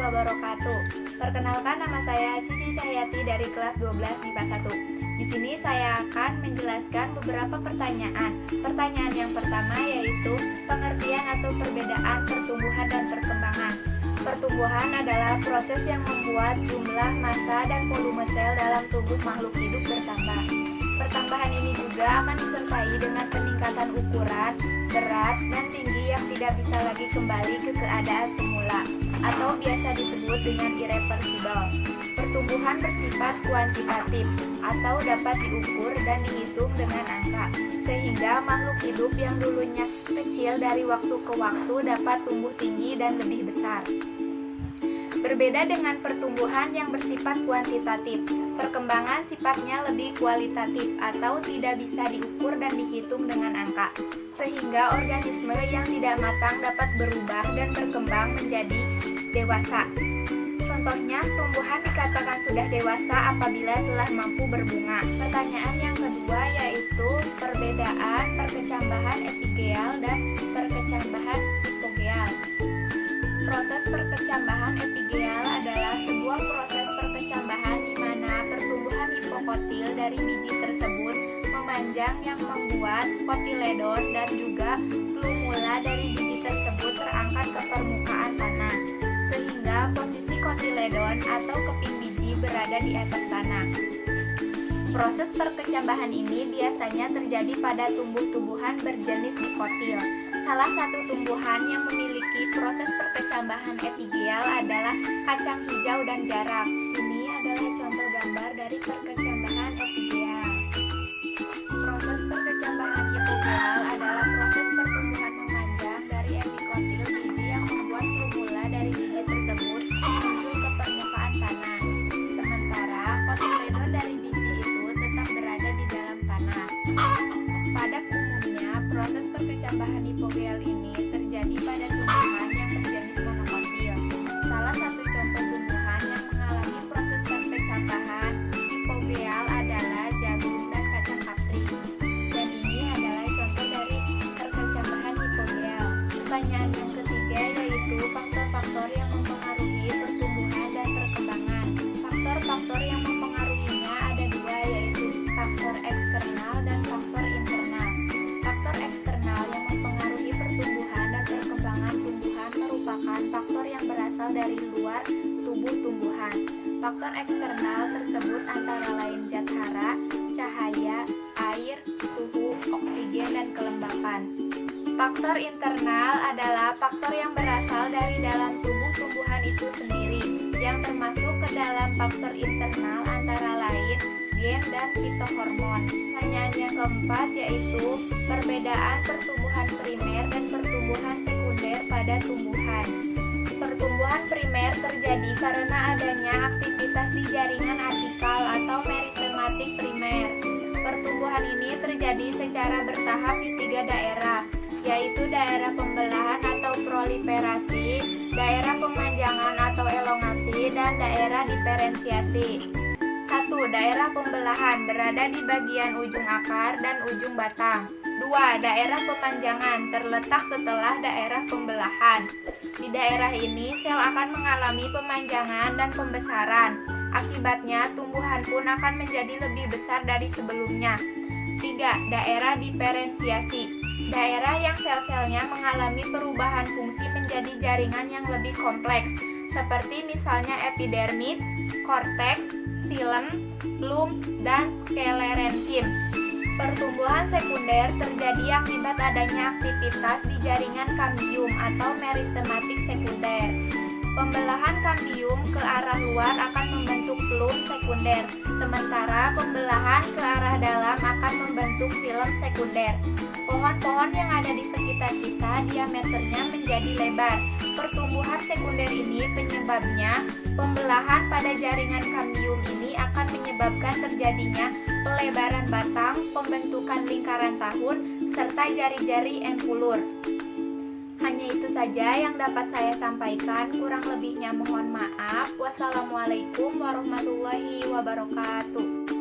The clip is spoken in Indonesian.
wabarakatuh. Perkenalkan, nama saya Cici Cahyati dari kelas 12 MIPA 1. Di sini saya akan menjelaskan beberapa pertanyaan. Pertanyaan yang pertama yaitu pengertian atau perbedaan pertumbuhan dan perkembangan. Pertumbuhan adalah proses yang membuat jumlah massa dan volume sel dalam tubuh makhluk hidup bertambah. Pertambahan ini juga akan disertai dengan peningkatan ukuran, berat, dan tinggi yang tidak bisa lagi kembali ke keadaan semula atau biasa disebut dengan irreversible. Pertumbuhan bersifat kuantitatif atau dapat diukur dan dihitung dengan angka, sehingga makhluk hidup yang dulunya kecil dari waktu ke waktu dapat tumbuh tinggi dan lebih besar. Berbeda dengan pertumbuhan yang bersifat kuantitatif, perkembangan sifatnya lebih kualitatif atau tidak bisa diukur dan dihitung dengan angka, sehingga organisme yang tidak matang dapat berubah dan berkembang menjadi dewasa. Contohnya, tumbuhan dikatakan sudah dewasa apabila telah mampu berbunga. Pertanyaan yang kedua yaitu perbedaan perkecambahan epigeal dan perkecambahan hipogeal. Proses perkecambahan epigeal adalah sebuah proses perkecambahan di mana pertumbuhan hipokotil dari biji tersebut memanjang yang membuat kotiledon dan juga plumula dari biji tersebut terangkat ke permukaan tanah, sehingga posisi kotiledon atau keping biji berada di atas tanah. Proses perkecambahan ini biasanya terjadi pada tumbuh-tumbuhan berjenis dikotil. Salah satu tumbuhan yang memiliki proses perkecambahan epigeal adalah kacang hijau dan jarak. Ini adalah contoh gambar dari perkecambahan epigeal. Proses perkecambahan hipogeal adalah proses pertumbuhan memanjang dari epikotil biji yang membuat plumula dari biji tersebut muncul ke permukaan tanah. Sementara kotiledon dari biji itu tetap berada di dalam tanah. Pada umumnya, proses perkecambahan hipogeal ini terjadi pada tumbuhan yang berjenis monokotil. Salah satu contoh tumbuhan yang mengalami proses perkecambahan hipogeal adalah jagung dan kacang kapri. Dan ini adalah contoh dari perkecambahan hipogeal. Pertanyaan yang ketiga yaitu faktor-faktor yang mempengaruhi pertumbuhan dan perkembangan. Faktor-faktor yang mempengaruhinya ada dua, yaitu faktor eksternal dan faktor internal. Faktor eksternal yang mempengaruhi pertumbuhan dan perkembangan tumbuhan merupakan faktor yang berasal dari luar tubuh tumbuhan. Faktor eksternal tersebut antara lain zat hara, cahaya, air, suhu, oksigen, dan kelembapan. Faktor internal adalah faktor yang berasal dari dalam tubuh tumbuhan itu sendiri, yang termasuk ke dalam faktor internal antara lain gen dan fitohormon. Pertanyaan yang keempat yaitu perbedaan pertumbuhan primer dan pertumbuhan sekunder pada tumbuhan. Pertumbuhan primer terjadi karena adanya aktivitas di jaringan apikal atau meristematik primer. Pertumbuhan ini terjadi secara bertahap di 3 daerah, yaitu daerah pembelahan atau proliferasi, daerah pemanjangan atau elongasi, dan daerah diferensiasi. 1. Daerah pembelahan berada di bagian ujung akar dan ujung batang. 2. Daerah pemanjangan terletak setelah daerah pembelahan. Di daerah ini, sel akan mengalami pemanjangan dan pembesaran. Akibatnya, tumbuhan pun akan menjadi lebih besar dari sebelumnya. 3. Daerah diferensiasi. Daerah yang sel-selnya mengalami perubahan fungsi menjadi jaringan yang lebih kompleks, seperti misalnya epidermis, korteks, xilem, plum, dan sklerenkim. Pertumbuhan sekunder terjadi akibat adanya aktivitas di jaringan kambium atau meristematik sekunder. Pembelahan kambium ke arah luar akan membentuk plum sekunder, sementara pembelahan ke arah dalam akan membentuk xilem sekunder. Pohon-pohon yang ada di sekitar kita diameternya menjadi lebar. Pertumbuhan sekunder ini penyebabnya pembelahan pada jaringan kambium ini akan menyebabkan terjadinya pelebaran batang, pembentukan lingkaran tahun, serta jari-jari empulur. Hanya itu saja yang dapat saya sampaikan, kurang lebihnya mohon maaf. Wassalamualaikum warahmatullahi wabarakatuh.